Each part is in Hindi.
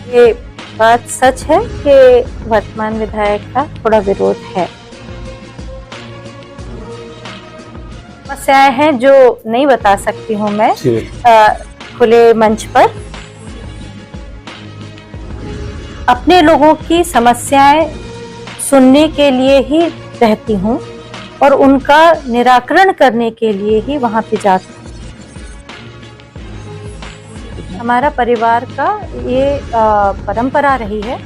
ये बात सच है कि वर्तमान विधायक का थोड़ा विरोध है। समस्याएं हैं जो नहीं बता सकती हूँ मैं खुले मंच पर। अपने लोगों की समस्याएं सुनने के लिए ही रहती हूँ और उनका निराकरण करने के लिए ही वहां पे जाती हूँ। हमारा परिवार का ये परंपरा रही है।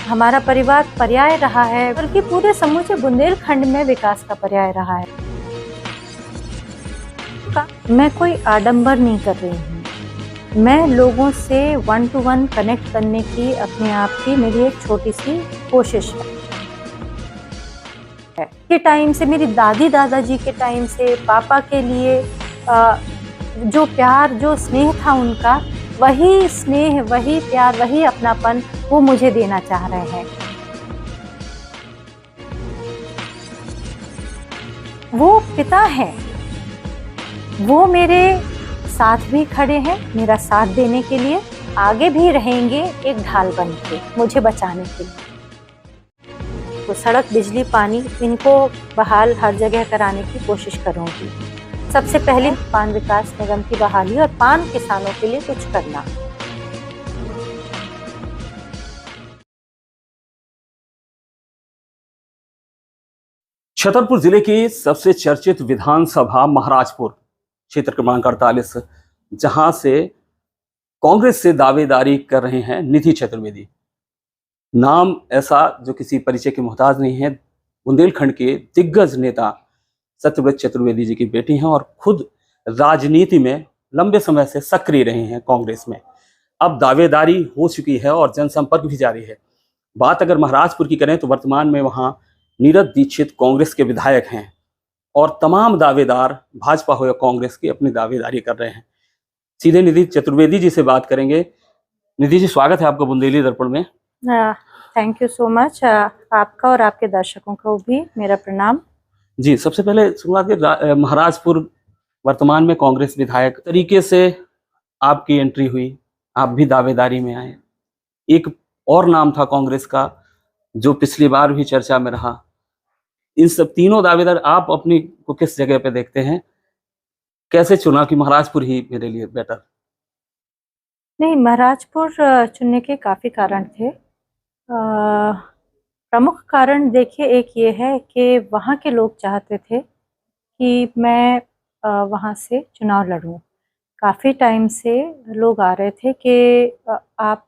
हमारा परिवार पर्याय रहा है, बल्कि पूरे समूचे बुंदेलखंड में विकास का पर्याय रहा है। मैं कोई आडंबर नहीं कर रही हूँ। मैं लोगों से 1 to 1 कनेक्ट करने की अपने आप की मेरी एक छोटी सी कोशिश है। के टाइम से, मेरी दादी दादाजी के टाइम से पापा के लिए जो प्यार, जो स्नेह था उनका, वही स्नेह, वही प्यार, वही अपनापन वो मुझे देना चाह रहे हैं। वो पिता हैं, वो मेरे साथ भी खड़े हैं, मेरा साथ देने के लिए, आगे भी रहेंगे एक ढाल बन के मुझे बचाने के लिए। तो सड़क, बिजली, पानी, इनको बहाल हर जगह कराने की कोशिश करूंगी। सबसे पहले पान विकास निगम की बहाली और पान किसानों के लिए कुछ करना। छतरपुर जिले की सबसे चर्चित विधानसभा महाराजपुर क्षेत्र क्रमांक 48, जहां से कांग्रेस से दावेदारी कर रहे हैं निधि चतुर्वेदी। नाम ऐसा जो किसी परिचय के मोहताज नहीं है। बुंदेलखंड के दिग्गज नेता सत्यव्रत चतुर्वेदी जी की बेटी हैं और खुद राजनीति में लंबे समय से सक्रिय रहे हैं कांग्रेस में। अब दावेदारी हो चुकी है और जनसंपर्क भी जारी है। बात अगर महाराजपुर की करें तो वर्तमान में वहां नीरज दीक्षित कांग्रेस के विधायक हैं और तमाम दावेदार भाजपा हो या कांग्रेस की अपनी दावेदारी कर रहे हैं। सीधे निधि चतुर्वेदी जी से बात करेंगे। निधि जी, स्वागत है आपका बुंदेली दर्पण में। Thank you so much. आपका और आपके दर्शकों को भी मेरा प्रणाम। जी, सबसे पहले शुरुआत के महाराजपुर वर्तमान में कांग्रेस विधायक तरीके से आपकी एंट्री हुई, आप भी दावेदारी में आए। एक और नाम था कांग्रेस का जो पिछली बार भी चर्चा में रहा। इन सब तीनों दावेदार, आप अपनी को किस जगह पे देखते हैं? कैसे चुना कि महाराजपुर ही मेरे लिए बेटर? नहीं, महाराजपुर चुनने के काफ़ी कारण थे। प्रमुख कारण देखिए, एक ये है कि वहाँ के लोग चाहते थे कि मैं वहाँ से चुनाव लड़ूँ। काफ़ी टाइम से लोग आ रहे थे कि आप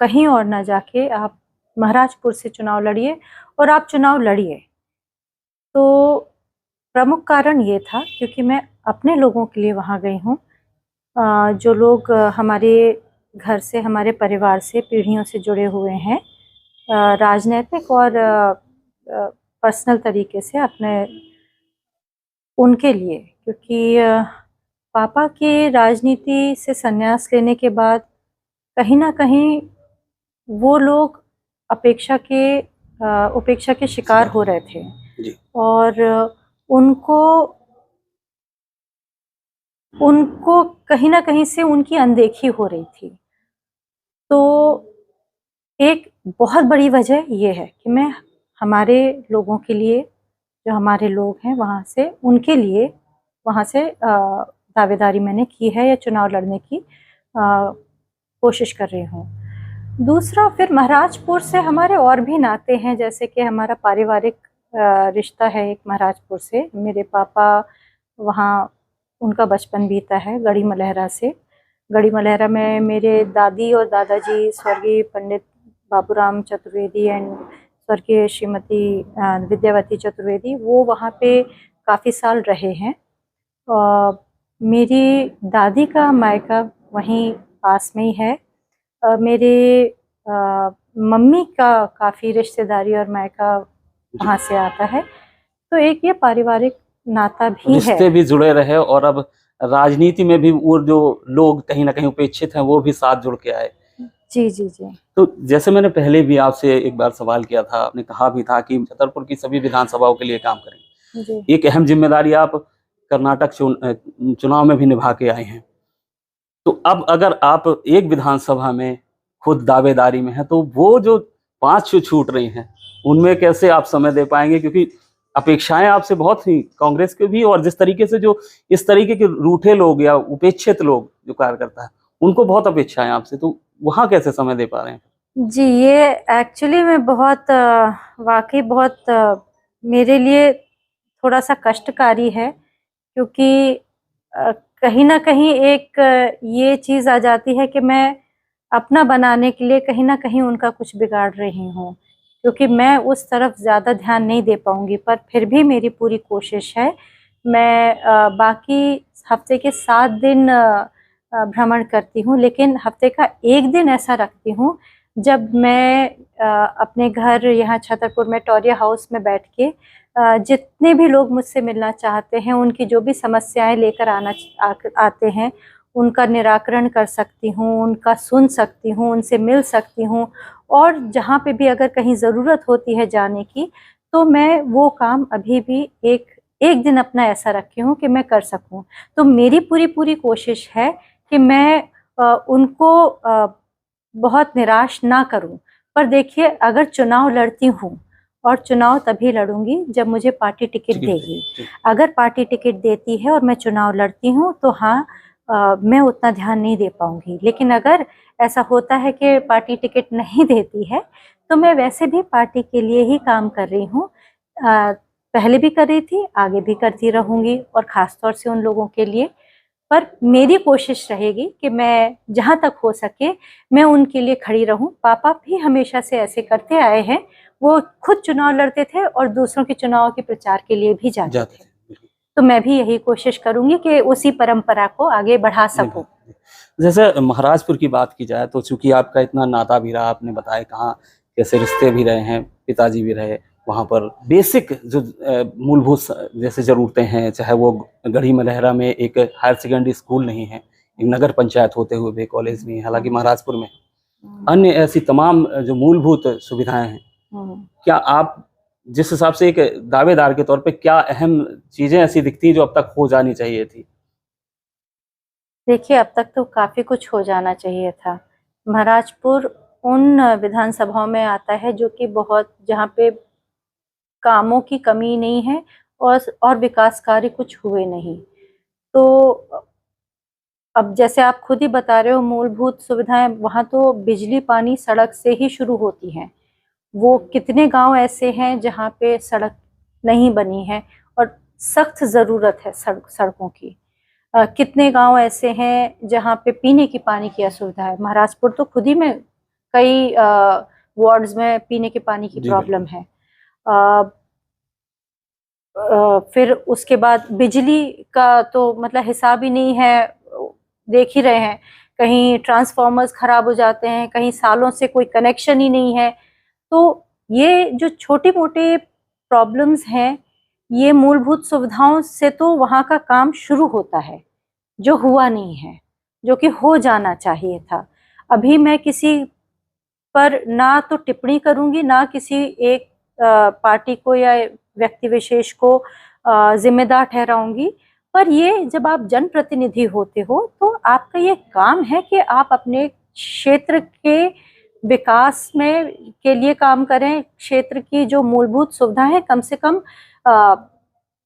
कहीं और ना जाके आप महाराजपुर से चुनाव लड़िए और आप चुनाव लड़िए। तो प्रमुख कारण ये था क्योंकि मैं अपने लोगों के लिए वहाँ गई हूँ। जो लोग हमारे घर से, हमारे परिवार से पीढ़ियों से जुड़े हुए हैं, राजनीतिक और पर्सनल तरीके से अपने, उनके लिए। क्योंकि पापा के राजनीति से संन्यास लेने के बाद कहीं ना कहीं वो लोग उपेक्षा के शिकार हो रहे थे जी। और उनको कहीं ना कहीं से उनकी अनदेखी हो रही थी। तो एक बहुत बड़ी वजह ये है कि मैं हमारे लोगों के लिए, जो हमारे लोग हैं वहाँ से, उनके लिए वहाँ से दावेदारी मैंने की है या चुनाव लड़ने की कोशिश कर रही हूँ। दूसरा, फिर महाराजपुर से हमारे और भी नाते हैं, जैसे कि हमारा पारिवारिक रिश्ता है एक महाराजपुर से। मेरे पापा वहाँ, उनका बचपन बीता है गढ़ी मलहरा से। गढ़ी मलहरा में मेरे दादी और दादाजी स्वर्गीय पंडित बाबूराम चतुर्वेदी एंड स्वर्गीय श्रीमती विद्यावती चतुर्वेदी, वो वहाँ पे काफ़ी साल रहे हैं। मेरी दादी का मायका वहीं पास में ही है। मेरे मम्मी का काफ़ी रिश्तेदारी और मायका वहाँ से आता है। तो एक ये पारिवारिक नाता भी है, रिश्ते भी जुड़े रहे और अब राजनीति में भी वो जो लोग कहीं ना कहीं उपेक्षित हैं वो भी साथ जुड़ के आए। जी जी जी। तो जैसे मैंने पहले भी आपसे एक बार सवाल किया था, आपने कहा भी था कि छतरपुर की सभी विधानसभाओं के लिए काम करेंगे। जी। एक अहम जिम्मेदारी आप कर्नाटक चुनाव में भी निभा के आए हैं। तो अब अगर आप एक विधानसभा में खुद दावेदारी में है, तो वो जो 5 जो छूट रही हैं उनमें कैसे आप समय दे पाएंगे? क्योंकि अपेक्षाएं आपसे बहुत थी कांग्रेस के भी, और जिस तरीके से जो इस तरीके के रूठे लोग या उपेक्षित लोग जो कार्यकर्ता है उनको बहुत अपेक्षाएं आपसे, तो वहां कैसे समय दे पा रहे हैं? जी, ये एक्चुअली मैं बहुत वाकई बहुत मेरे लिए थोड़ा सा कष्टकारी है, क्योंकि कहीं ना कहीं एक ये चीज़ आ जाती है कि मैं अपना बनाने के लिए कहीं ना कहीं उनका कुछ बिगाड़ रही हूँ, क्योंकि मैं उस तरफ ज़्यादा ध्यान नहीं दे पाऊंगी। पर फिर भी मेरी पूरी कोशिश है। मैं बाकी हफ्ते के 7 दिन भ्रमण करती हूँ, लेकिन हफ्ते का एक दिन ऐसा रखती हूँ जब मैं अपने घर यहाँ छतरपुर में टोरिया हाउस में बैठ के जितने भी लोग मुझसे मिलना चाहते हैं, उनकी जो भी समस्याएं लेकर आते हैं, उनका निराकरण कर सकती हूँ, उनका सुन सकती हूँ, उनसे मिल सकती हूँ। और जहाँ पे भी अगर कहीं ज़रूरत होती है जाने की, तो मैं वो काम अभी भी एक दिन अपना ऐसा रखी हूँ कि मैं कर सकूँ। तो मेरी पूरी कोशिश है कि मैं उनको बहुत निराश ना करूं। पर देखिए, अगर चुनाव लड़ती हूँ, और चुनाव तभी लड़ूंगी जब मुझे पार्टी टिकट देगी। अगर पार्टी टिकट देती है और मैं चुनाव लड़ती हूँ, तो हाँ, मैं उतना ध्यान नहीं दे पाऊंगी। लेकिन अगर ऐसा होता है कि पार्टी टिकट नहीं देती है, तो मैं वैसे भी पार्टी के लिए ही काम कर रही हूँ। पहले भी कर रही थी, आगे भी करती रहूंगी, और ख़ास तौर से उन लोगों के लिए। पर मेरी कोशिश रहेगी कि मैं जहाँ तक हो सके मैं उनके लिए खड़ी रहूं। पापा भी हमेशा से ऐसे करते आए हैं। वो खुद चुनाव लड़ते थे और दूसरों के चुनाव के प्रचार के लिए भी जाते थे। तो मैं भी यही कोशिश करूंगी कि उसी परंपरा को आगे बढ़ा सकूं। जैसे महाराजपुर की बात की जाए, तो चूंकि आपका इतना नाता भी रहा, आपने बताया कहाँ कैसे रिश्ते भी रहे हैं, पिताजी भी रहे वहाँ पर, बेसिक जो मूलभूत जैसे ज़रूरतें हैं, चाहे वो गढ़ी मलहरा में एक हायर सेकेंडरी स्कूल नहीं है, एक नगर पंचायत होते हुए भी कॉलेज नहीं है, हालांकि महाराजपुर में अन्य ऐसी तमाम जो मूलभूत सुविधाएं हैं, क्या आप जिस हिसाब से एक दावेदार के तौर पे क्या अहम चीज़ें ऐसी दिखती हैं जो अब तक हो जानी चाहिए थी? देखिए, अब तक तो काफ़ी कुछ हो जाना चाहिए था। महाराजपुर उन विधानसभाओं में आता है जो कि बहुत, जहाँ पे कामों की कमी नहीं है, और विकास कार्य कुछ हुए नहीं। तो अब जैसे आप खुद ही बता रहे हो, मूलभूत सुविधाएं वहाँ तो बिजली, पानी, सड़क से ही शुरू होती हैं। वो कितने गांव ऐसे हैं जहाँ पे सड़क नहीं बनी है और सख्त ज़रूरत है सड़कों की। कितने गांव ऐसे हैं जहाँ पे पीने की पानी की असुविधा है। महाराजपुर तो खुद ही में कई वार्ड्स में पीने के पानी की प्रॉब्लम है। फिर उसके बाद बिजली का तो मतलब हिसाब ही नहीं है। देख ही रहे हैं, कहीं ट्रांसफार्मर्स खराब हो जाते हैं, कहीं सालों से कोई कनेक्शन ही नहीं है। तो ये जो छोटी मोटी प्रॉब्लम्स हैं, ये मूलभूत सुविधाओं से तो वहाँ का काम शुरू होता है, जो हुआ नहीं है, जो कि हो जाना चाहिए था। अभी मैं किसी पर ना तो टिप्पणी करूंगी, ना किसी एक पार्टी को या व्यक्ति विशेष को जिम्मेदार ठहराऊंगी। पर ये जब आप जनप्रतिनिधि होते हो, तो आपका ये काम है कि आप अपने क्षेत्र के विकास में के लिए काम करें। क्षेत्र की जो मूलभूत सुविधा है, कम से कम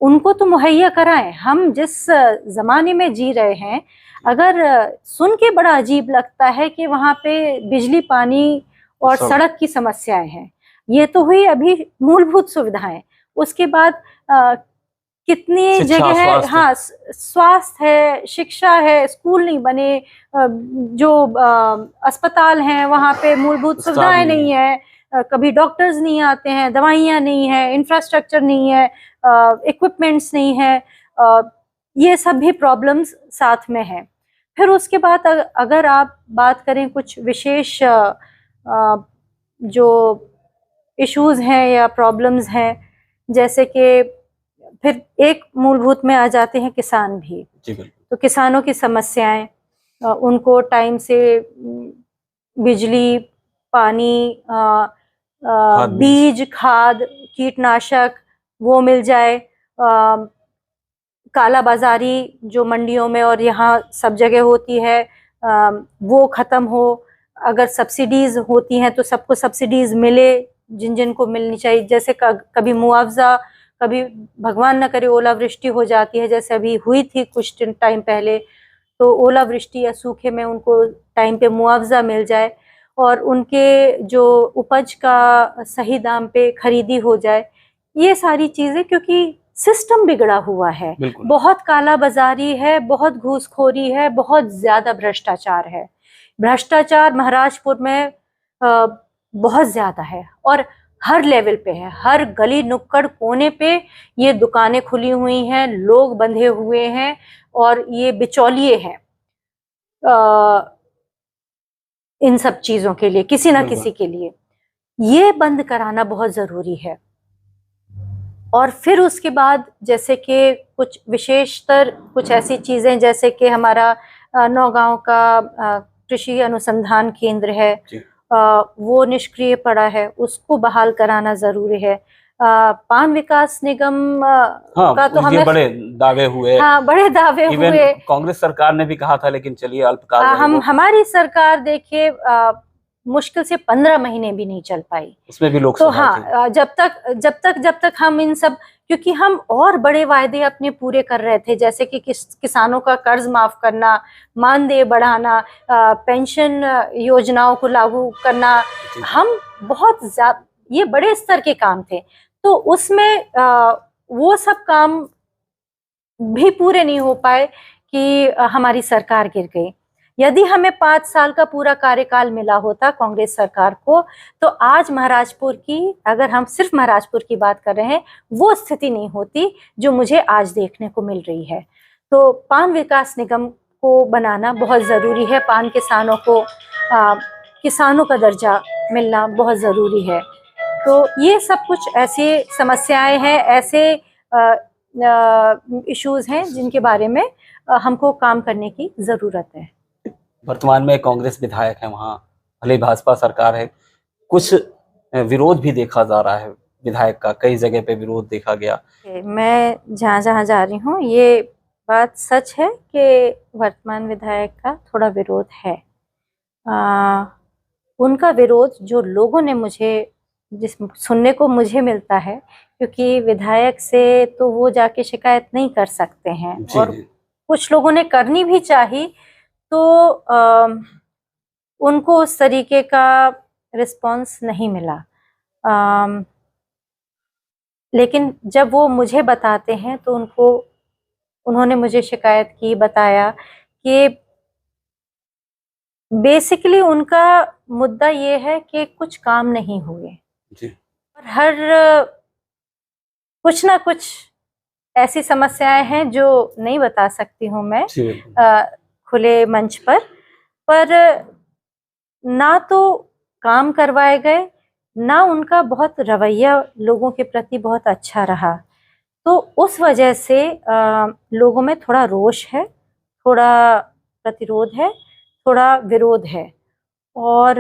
उनको तो मुहैया कराएं। हम जिस जमाने में जी रहे हैं, अगर सुन के बड़ा अजीब लगता है कि वहाँ पे बिजली, पानी और सड़क की समस्याएं हैं। ये तो हुई अभी मूलभूत सुविधाएं। उसके बाद कितनी जगह है, हाँ, स्वास्थ्य है, शिक्षा है, स्कूल नहीं बने, जो अस्पताल हैं वहाँ पे मूलभूत सुविधाएं नहीं है, कभी डॉक्टर्स नहीं आते हैं, दवाइयाँ नहीं है, इंफ्रास्ट्रक्चर नहीं है, इक्विपमेंट्स नहीं है। ये सब भी प्रॉब्लम्स साथ में हैं। फिर उसके बाद अगर आप बात करें कुछ विशेष जो इश्यूज हैं या प्रॉब्लम्स हैं, जैसे कि फिर एक मूलभूत में आ जाते हैं किसान भी। तो किसानों की समस्याएं, उनको टाइम से बिजली, पानी, बीज, खाद, कीटनाशक वो मिल जाए। कालाबाजारी जो मंडियों में और यहाँ सब जगह होती है, वो खत्म हो। अगर सब्सिडीज होती हैं तो सबको सब्सिडीज मिले जिन जिन को मिलनी चाहिए। जैसे कभी मुआवजा, कभी भगवान न करे ओलावृष्टि हो जाती है, जैसे अभी हुई थी कुछ टाइम पहले, तो ओलावृष्टि या सूखे में उनको टाइम पे मुआवजा मिल जाए और उनके जो उपज का सही दाम पे खरीदी हो जाए। ये सारी चीजें, क्योंकि सिस्टम बिगड़ा हुआ है, बहुत काला बाजारी है, बहुत घूसखोरी है, बहुत ज्यादा भ्रष्टाचार है। भ्रष्टाचार महाराजपुर में बहुत ज्यादा है और हर लेवल पे है, हर गली नुक्कड़ कोने पे ये दुकानें खुली हुई हैं, लोग बंधे हुए हैं और ये बिचौलिए हैं इन सब चीजों के लिए, किसी ना किसी के लिए। ये बंद कराना बहुत जरूरी है। और फिर उसके बाद जैसे कि कुछ विशेषतर कुछ ऐसी चीजें, जैसे कि हमारा नौगांव का कृषि अनुसंधान केंद्र है, वो निष्क्रिय पड़ा है, उसको बहाल कराना जरूरी है। पान विकास निगम का तो हमें बड़े दावे हुए, हाँ बड़े दावे हुए, कांग्रेस सरकार ने भी कहा था, लेकिन चलिए अल्पकाल हमारी सरकार देखिए मुश्किल से 15 महीने भी नहीं चल पाई, उसमें भी लोग तो हाँ जब तक हम इन सब, क्योंकि हम और बड़े वायदे अपने पूरे कर रहे थे, जैसे कि किसानों का कर्ज माफ करना, मानदेय बढ़ाना, पेंशन योजनाओं को लागू करना, हम बहुत ज्यादा, ये बड़े स्तर के काम थे, तो उसमें वो सब काम भी पूरे नहीं हो पाए कि हमारी सरकार गिर गई। यदि हमें 5 साल का पूरा कार्यकाल मिला होता कांग्रेस सरकार को, तो आज महाराजपुर की, अगर हम सिर्फ महाराजपुर की बात कर रहे हैं, वो स्थिति नहीं होती जो मुझे आज देखने को मिल रही है। तो पान विकास निगम को बनाना बहुत जरूरी है, पान किसानों को किसानों का दर्जा मिलना बहुत जरूरी है। तो ये सब कुछ ऐसी समस्याएं हैं, ऐसे इश्यूज हैं जिनके बारे में हमको काम करने की जरूरत है। वर्तमान में कांग्रेस विधायक है वहाँ, भले भाजपा सरकार है, कुछ विरोध भी देखा जा रहा है विधायक का, कई जगह पे विरोध देखा गया। मैं जहाँ जा रही हूँ ये बात सच है कि वर्तमान विधायक का थोड़ा विरोध है। उनका विरोध जो लोगों ने जिस सुनने को मुझे मिलता है, क्योंकि विधायक से तो वो जाके शिकायत नहीं कर सकते हैं, और कुछ लोगों ने करनी भी चाहिए, तो उनको उस तरीके का रिस्पांस नहीं मिला। लेकिन जब वो मुझे बताते हैं तो उन्होंने मुझे शिकायत की, बताया कि बेसिकली उनका मुद्दा ये है कि कुछ काम नहीं हुए और हर कुछ ना कुछ ऐसी समस्याएं हैं जो नहीं बता सकती हूँ मैं खुले मंच पर ना तो काम करवाए गए, ना उनका बहुत रवैया लोगों के प्रति बहुत अच्छा रहा। तो उस वजह से लोगों में थोड़ा रोष है, थोड़ा प्रतिरोध है, थोड़ा विरोध है और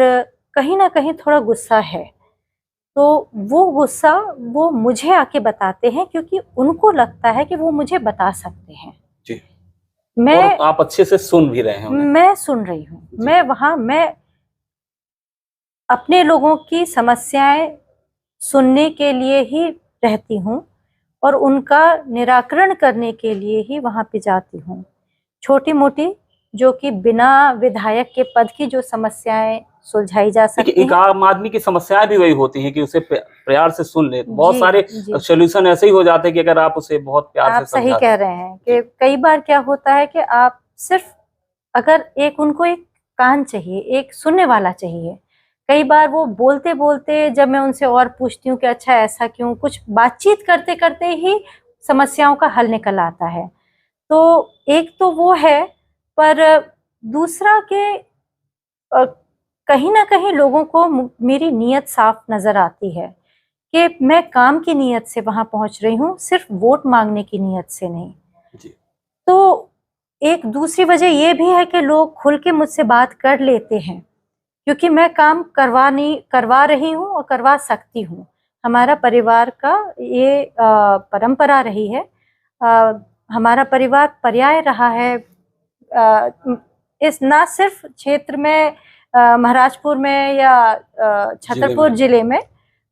कहीं ना कहीं थोड़ा गुस्सा है। तो वो गुस्सा वो मुझे आके बताते हैं, क्योंकि उनको लगता है कि वो मुझे बता सकते हैं। जी। मैं और आप अच्छे से सुन भी रहे हैं? मैं सुन रही हूँ, मैं अपने लोगों की समस्याएं सुनने के लिए ही रहती हूँ और उनका निराकरण करने के लिए ही वहां पे जाती हूँ। छोटी मोटी जो कि बिना विधायक के पद की जो समस्याएं सुलझाई जा सकती हैं। एक आम आदमी की समस्याएं भी वही होती हैं कि उसे प्यार से सुन ले, बहुत सारे सॉल्यूशन ऐसे ही हो जाते हैं कि अगर आप उसे बहुत प्यार से समझाते हैं। आप सही कह रहे हैं कि कई बार क्या होता है कि आप सिर्फ अगर उनको एक कान चाहिए, एक सुनने वाला चाहिए। कई बार वो बोलते बोलते जब मैं उनसे और पूछती हूँ कि अच्छा ऐसा क्यों, कुछ बातचीत करते करते ही समस्याओं का हल निकल आता है। तो एक तो वो है, पर दूसरा के कहीं ना कहीं लोगों को मेरी नीयत साफ नजर आती है कि मैं काम की नीयत से वहां पहुंच रही हूँ, सिर्फ वोट मांगने की नीयत से नहीं। तो एक दूसरी वजह ये भी है कि लोग खुल के मुझसे बात कर लेते हैं, क्योंकि मैं काम करवा रही हूँ और करवा सकती हूँ। हमारा परिवार का ये परंपरा रही है, हमारा परिवार पर्याय रहा है इस ना सिर्फ क्षेत्र में महाराजपुर में या छतरपुर जिले में,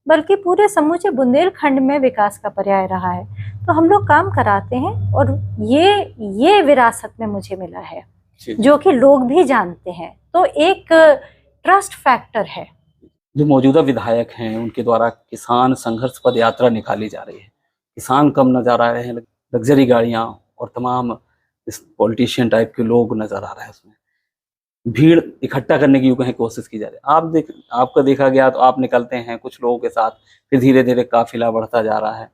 बल्कि पूरे समूचे बुंदेलखंड में विकास का पर्याय रहा है। तो हम लोग काम कराते हैं और ये विरासत में मुझे मिला है, जो कि लोग भी जानते हैं। तो एक ट्रस्ट फैक्टर है। जो मौजूदा विधायक हैं उनके द्वारा किसान संघर्ष पद यात्रा निकाली जा रही है, किसान कम नजर आ रहे हैं, लग्जरी गाड़ियां और तमाम इस पॉलिटिशियन टाइप के लोग नजर आ रहे हैं, उसमें भीड़ इकट्ठा करने की यूं कहीं कोशिश की जा रही है। आपका देखा गया तो आप निकलते हैं कुछ लोगों के साथ, फिर धीरे धीरे काफिला बढ़ता जा रहा है,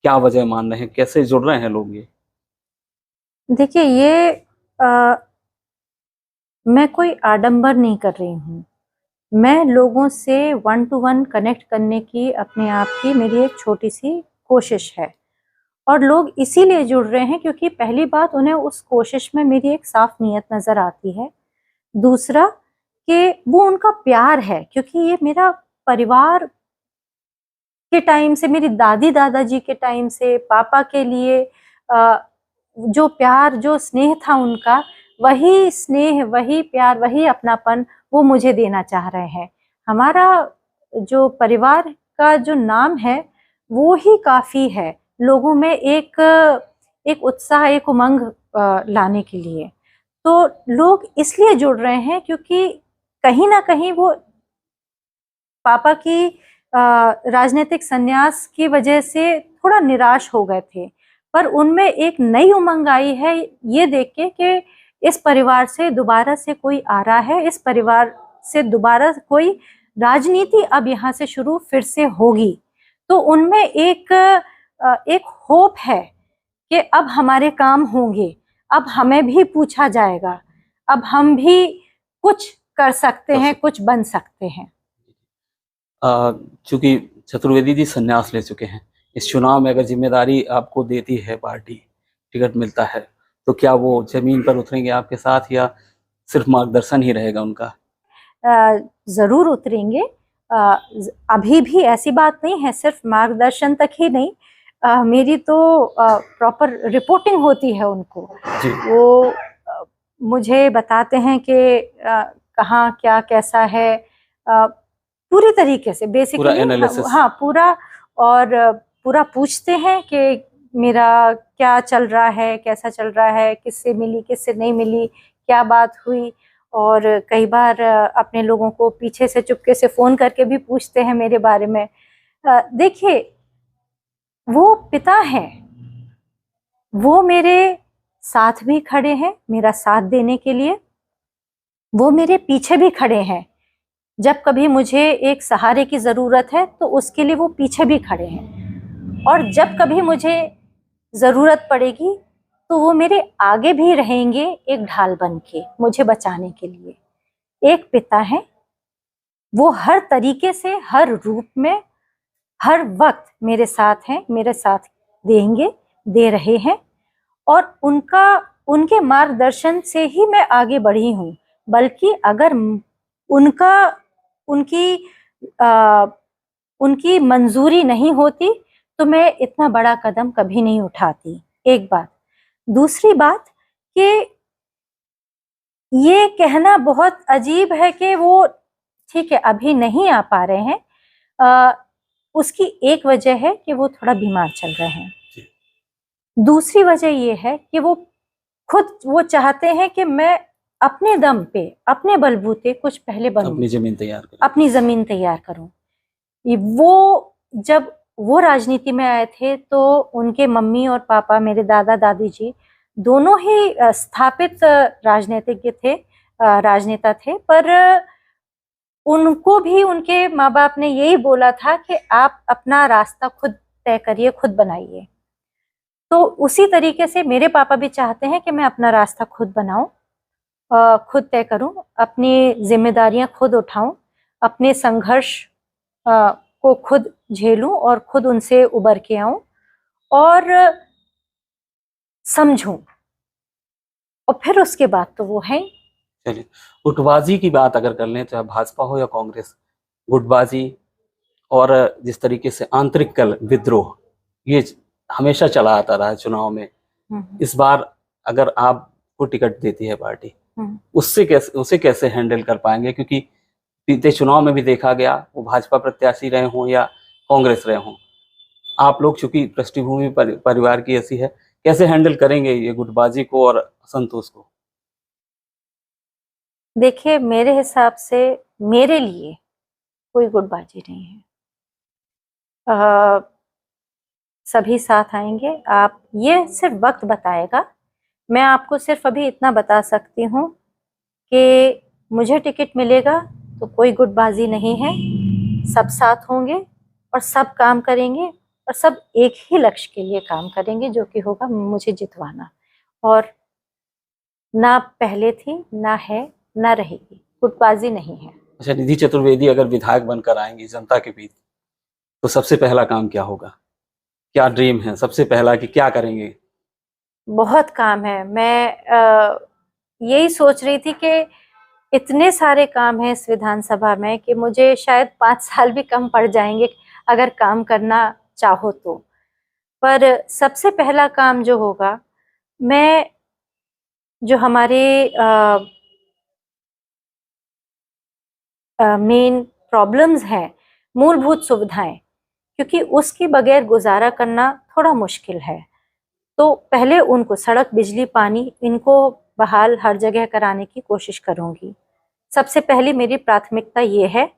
क्या वजह मान रहे हैं, कैसे जुड़ रहे हैं लोग? ये देखिए, ये मैं कोई आडंबर नहीं कर रही हूँ। मैं लोगों से 1 to 1 कनेक्ट करने की अपने आप की मेरी एक छोटी सी कोशिश है, और लोग इसीलिए जुड़ रहे हैं क्योंकि पहली बात, उन्हें उस कोशिश में मेरी एक साफ नीयत नजर आती है। दूसरा कि वो उनका प्यार है, क्योंकि ये मेरा परिवार के टाइम से, मेरी दादी दादाजी के टाइम से पापा के लिए जो प्यार, जो स्नेह था उनका, वही स्नेह, वही प्यार, वही अपनापन वो मुझे देना चाह रहे हैं। हमारा जो परिवार का जो नाम है वो ही काफ़ी है लोगों में एक उत्साह, एक उमंग लाने के लिए। तो लोग इसलिए जुड़ रहे हैं क्योंकि कहीं ना कहीं वो पापा की राजनीतिक संन्यास की वजह से थोड़ा निराश हो गए थे, पर उनमें एक नई उमंग आई है ये देख के कि इस परिवार से दोबारा से कोई आ रहा है, इस परिवार से दोबारा कोई राजनीति अब यहाँ से शुरू फिर से होगी। तो उनमें एक होप है कि अब हमारे काम होंगे, अब हमें भी पूछा जाएगा, अब हम भी कुछ कर सकते हैं, कुछ बन सकते हैं। चूंकि चतुर्वेदी जी संन्यास ले चुके हैं, इस चुनाव में अगर जिम्मेदारी आपको देती है पार्टी, टिकट मिलता है, तो क्या वो जमीन पर उतरेंगे आपके साथ या सिर्फ मार्गदर्शन ही रहेगा उनका? जरूर उतरेंगे। अभी भी ऐसी बात नहीं है, सिर्फ मार्गदर्शन तक ही नहीं, मेरी तो प्रॉपर रिपोर्टिंग होती है उनको। वो मुझे बताते हैं कि कहाँ क्या कैसा है, पूरी तरीके से बेसिकली, हाँ पूरा, और पूरा पूछते हैं कि मेरा क्या चल रहा है, कैसा चल रहा है, किससे मिली, किससे नहीं मिली, क्या बात हुई। और कई बार अपने लोगों को पीछे से चुपके से फ़ोन करके भी पूछते हैं मेरे बारे में। देखिए, वो पिता हैं, वो मेरे साथ भी खड़े हैं मेरा साथ देने के लिए, वो मेरे पीछे भी खड़े हैं। जब कभी मुझे एक सहारे की ज़रूरत है तो उसके लिए वो पीछे भी खड़े हैं, और जब कभी मुझे ज़रूरत पड़ेगी तो वो मेरे आगे भी रहेंगे, एक ढाल बन के मुझे बचाने के लिए। एक पिता है, वो हर तरीके से, हर रूप में, हर वक्त मेरे साथ हैं, मेरे साथ देंगे, दे रहे हैं, और उनके मार्गदर्शन से ही मैं आगे बढ़ी हूँ। बल्कि अगर उनकी मंजूरी नहीं होती तो मैं इतना बड़ा कदम कभी नहीं उठाती, एक बात। दूसरी बात कि ये कहना बहुत अजीब है कि वो ठीक है अभी नहीं आ पा रहे हैं, उसकी एक वजह है कि वो थोड़ा बीमार चल रहे हैं। दूसरी वजह ये है कि वो चाहते हैं कि मैं अपने दम पे, अपने बलबूते कुछ पहले बनूं, अपनी जमीन तैयार करूं। वो जब वो राजनीति में आए थे तो उनके मम्मी और पापा, मेरे दादा दादी जी दोनों ही स्थापित राजनीतिज्ञ थे, राजनेता थे, पर उनको भी उनके माँ बाप ने यही बोला था कि आप अपना रास्ता खुद तय करिए, खुद बनाइए। तो उसी तरीके से मेरे पापा भी चाहते हैं कि मैं अपना रास्ता खुद बनाऊं, खुद तय करूं, अपनी जिम्मेदारियां खुद उठाऊं, अपने संघर्ष को खुद झेलूं और खुद उनसे उबर के आऊं और समझूं, और फिर उसके बाद तो वो है। चलिए, गुटबाजी की बात अगर कर लें, चाहे भाजपा हो या कांग्रेस, गुटबाजी और जिस तरीके से आंतरिक कल विद्रोह, ये हमेशा चला आता रहा है चुनाव में। इस बार अगर आपको टिकट देती है पार्टी, उसे कैसे हैंडल कर पाएंगे? क्योंकि बीते चुनाव में भी देखा गया, वो भाजपा प्रत्याशी रहे हों या कांग्रेस रहे हों, आप लोग चूंकि पृष्ठभूमि परिवार की ऐसी है, कैसे हैंडल करेंगे ये गुटबाजी को और असंतोष को? देखिए, मेरे हिसाब से मेरे लिए कोई गुटबाजी नहीं है। सभी साथ आएंगे। आप ये सिर्फ वक्त बताएगा। मैं आपको सिर्फ अभी इतना बता सकती हूँ कि मुझे टिकट मिलेगा तो कोई गुटबाजी नहीं है। सब साथ होंगे और सब काम करेंगे और सब एक ही लक्ष्य के लिए काम करेंगे, जो कि होगा मुझे जितवाना। और ना पहले थी, ना है, ना रहेगी। गुटबाजी नहीं है। अच्छा, निधि चतुर्वेदी अगर विधायक बनकर आएंगी जनता के बीच, तो सबसे पहला काम क्या होगा? क्या ड्रीम है सबसे पहला कि क्या करेंगे? बहुत काम है। मैं यही सोच रही थी कि इतने सारे काम हैं इस विधानसभा में कि मुझे शायद 5 साल भी कम पड़ जाएंगे अगर काम करना चाहो तो। पर सबसे पहला काम जो होगा, मैं जो हमारे मेन प्रॉब्लम्स हैं, मूलभूत सुविधाएं, क्योंकि उसके बगैर गुजारा करना थोड़ा मुश्किल है, तो पहले उनको सड़क, बिजली, पानी, इनको बहाल हर जगह कराने की कोशिश करूंगी। सबसे पहली मेरी प्राथमिकता ये है।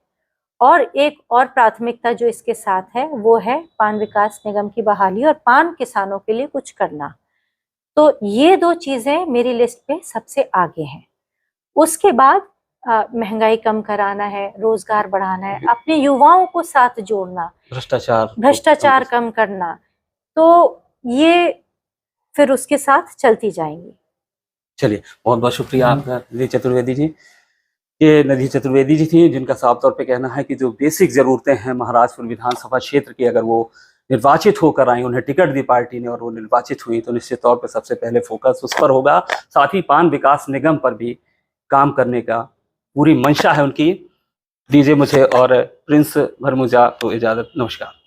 और एक और प्राथमिकता जो इसके साथ है वो है पान विकास निगम की बहाली और पान किसानों के लिए कुछ करना। तो ये 2 चीजें मेरी लिस्ट पे सबसे आगे हैं। उसके बाद महंगाई कम कराना है, रोजगार बढ़ाना है, अपने युवाओं को साथ जोड़ना, भ्रष्टाचार कम करना। तो ये फिर उसके साथ चलती जाएंगी। चलिए, बहुत बहुत शुक्रिया आपका निधि चतुर्वेदी जी। ये निधि चतुर्वेदी जी थी जिनका साफ तौर पे कहना है कि जो बेसिक जरूरतें हैं महाराजपुर विधानसभा क्षेत्र की, अगर वो निर्वाचित होकर आई, उन्हें टिकट दी पार्टी ने और वो निर्वाचित हुई, तो निश्चित तौर पे सबसे पहले फोकस उस पर होगा। साथ ही पान विकास निगम पर भी काम करने का पूरी मंशा है उनकी। दीजिए मुझे और प्रिंस भरमुजा को इजाजत। नमस्कार।